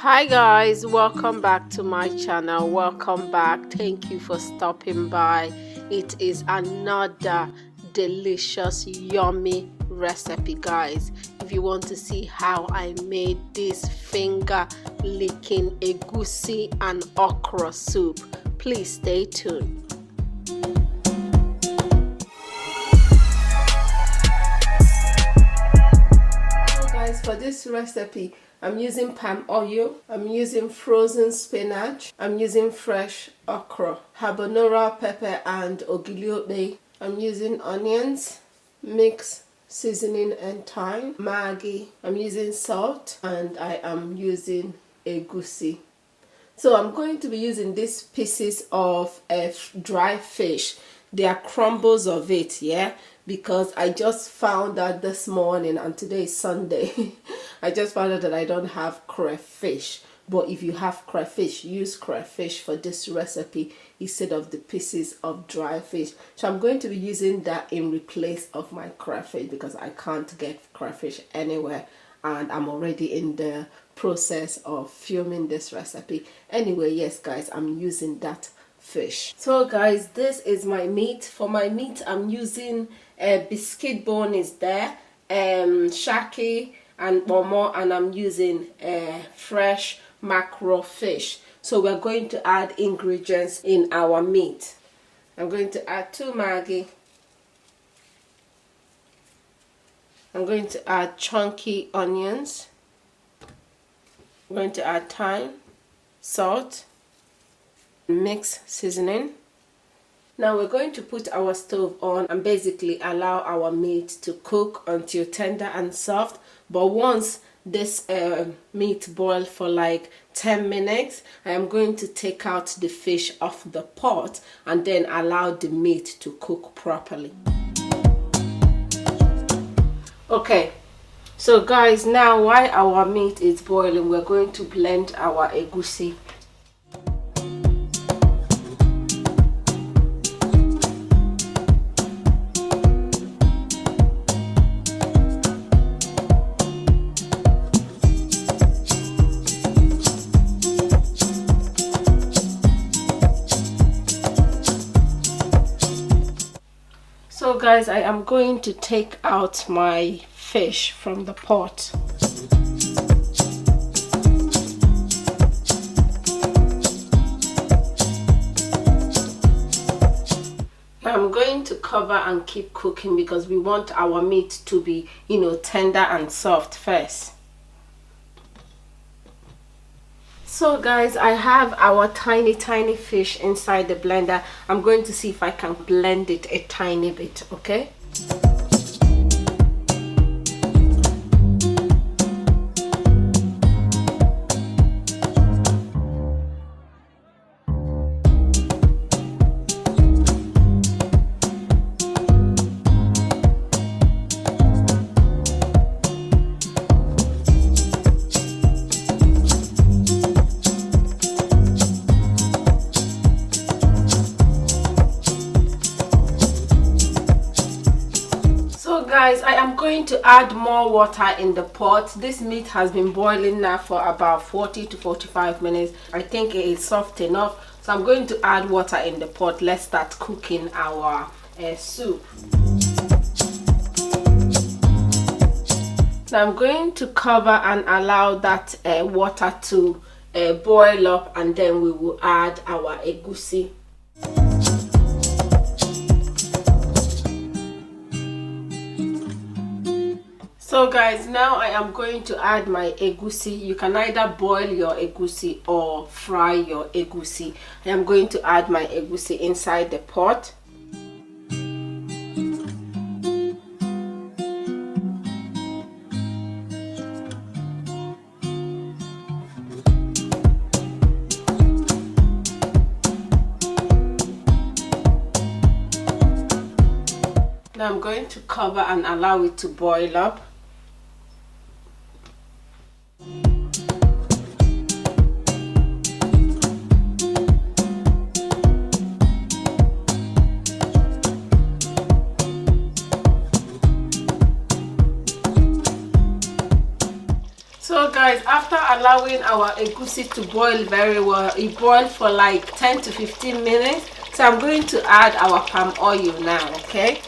Hi guys, welcome back to my channel. Welcome back. Thank you for stopping by. It is another delicious yummy recipe, guys. If you want to see how I made this finger licking egusi and okra soup, please stay tuned. So guys, for this recipe I'm using palm oil, I'm using frozen spinach, I'm using fresh okra, habanero pepper and ogiliobe. I'm using onions, mixed seasoning and thyme, maggi, I'm using salt, and I am using egusi. So I'm going to be using these pieces of dry fish. They are crumbles of it, yeah, because I just found out this morning, and today is Sunday. I just found out that I don't have crayfish. But if you have crayfish, use crayfish for this recipe instead of the pieces of dry fish. So I'm going to be using that in replace of my crayfish because I can't get crayfish anywhere, and I'm already in the process of filming this recipe. Anyway, yes guys, I'm using that fish. So guys, this is my meat. For my meat I'm using biscuit bone is there, shaki and momo, and I'm using fresh mackerel fish. So we're going to add ingredients in our meat. I'm going to add 2 maggi. I'm going to add chunky onions. I'm going to add thyme, salt, mixed seasoning. Now we're going to put our stove on and basically allow our meat to cook until tender and soft. But once this meat boils for like 10 minutes, I am going to take out the fish off the pot and then allow the meat to cook properly. Okay, so guys, now while our meat is boiling, we're going to blend our egusi. So guys, I am going to take out my fish from the pot. I'm going to cover and keep cooking because we want our meat to be, tender and soft first. So guys, I have our tiny fish inside the blender. I'm going to see if I can blend it a tiny bit, okay? Guys, I am going to add more water in the pot. This meat has been boiling now for about 40 to 45 minutes. I think it is soft enough, so I'm going to add water in the pot. Let's start cooking our soup. Now I'm going to cover and allow that water to boil up, and then we will add our egusi. So guys, now I am going to add my egusi. You can either boil your egusi or fry your egusi. I am going to add my egusi inside the pot. Now I'm going to cover and allow it to boil up. So guys, after after allowing our egusi to boil very well, it boiled for like 10 to 15 minutes. So I'm going to add our palm oil now, okay?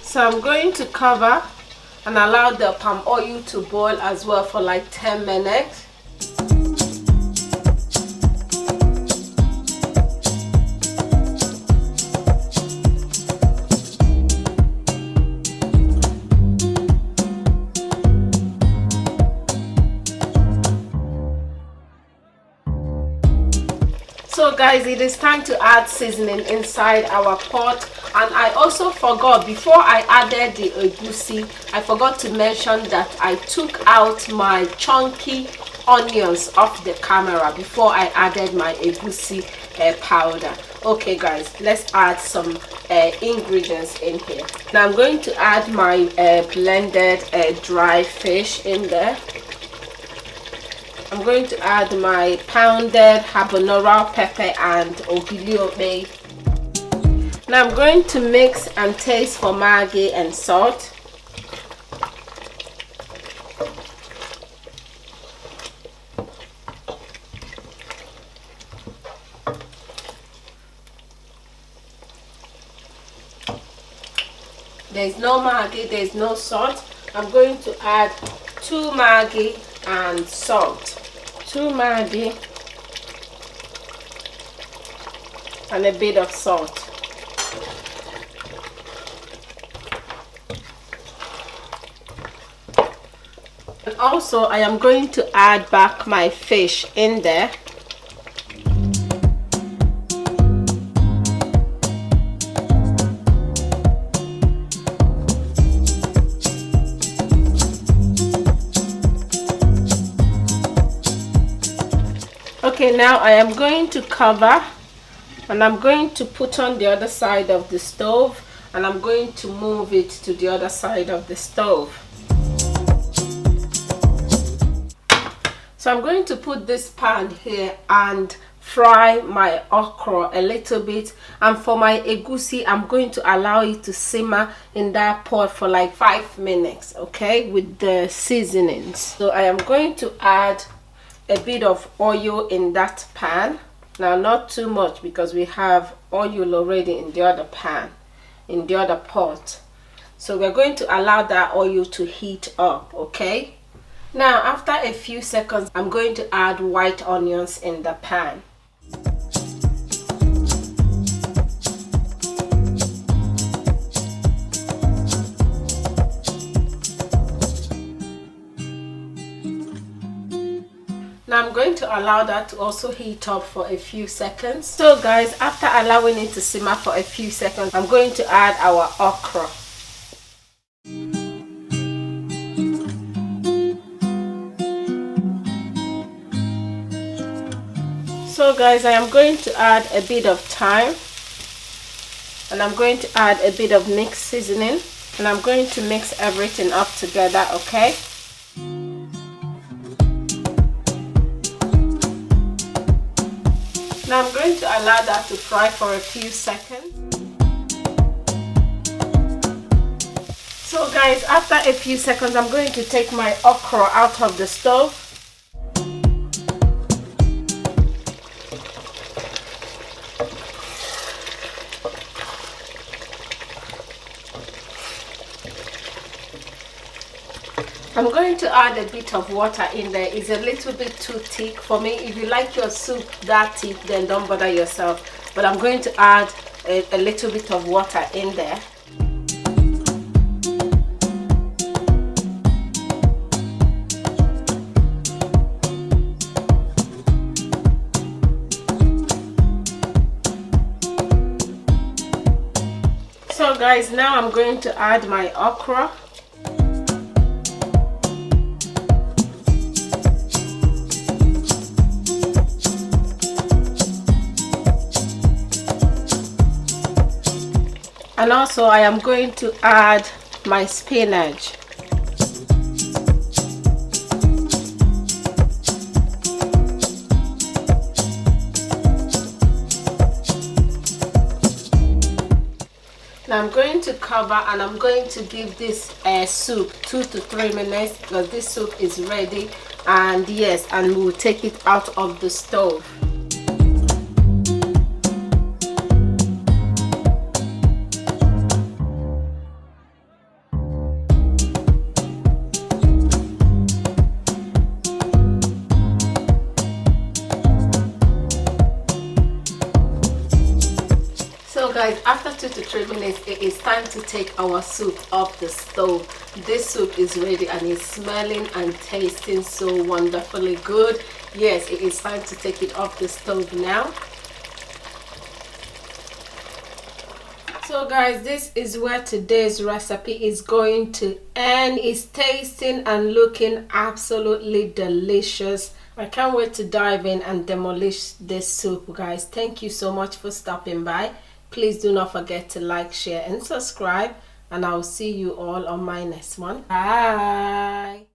So I'm going to cover and allow the palm oil to boil as well for like 10 minutes. So guys, it is time to add seasoning inside our pot. And I also forgot, before I added the egusi, I forgot to mention that I took out my chunky onions off the camera before I added my egusi powder. Okay guys, let's add some ingredients in here. Now I'm going to add my blended dry fish in there. I'm going to add my pounded habanero pepper and ogili okra. Now I'm going to mix and taste for maggi and salt. There's no maggi, there's no salt. I'm going to add 2 maggi and salt. 2 maggi and a bit of salt. And also I am going to add back my fish in there. Okay, now I am going to cover and I'm going to put on the other side of the stove, and I'm going to move it to the other side of the stove. So I'm going to put this pan here and fry my okra a little bit, and for my egusi I'm going to allow it to simmer in that pot for like 5 minutes, okay, with the seasonings. So I am going to add a bit of oil in that pan. Now not too much because we have oil already in the other pan, in the other pot. So we're going to allow that oil to heat up, okay? Now after a few seconds I'm going to add white onions in the pan. Now I'm going to allow that to also heat up for a few seconds. So guys, after allowing it to simmer for a few seconds, I'm going to add our okra. So guys, I am going to add a bit of thyme, and I'm going to add a bit of mixed seasoning, and I'm going to mix everything up together, okay? Now I'm going to allow that to fry for a few seconds. So guys, after a few seconds I'm going to take my okra out of the stove. I'm going to add a bit of water in there. It's a little bit too thick for me. If you like your soup that thick, then don't bother yourself. But I'm going to add a little bit of water in there. So guys, now I'm going to add my okra. And also I am going to add my spinach. I'm going to cover and I'm going to give this soup 2 to 3 minutes because this soup is ready. And yes, and we'll take it out of the stove. So guys, after 2 to 3 minutes, it is time to take our soup off the stove. This soup is ready and it's smelling and tasting so wonderfully good. Yes, it is time to take it off the stove now. So guys, this is where today's recipe is going to end. It's tasting and looking absolutely delicious. I can't wait to dive in and demolish this soup, guys. Thank you so much for stopping by. Please do not forget to like, share and subscribe, and I'll see you all on my next one. Bye.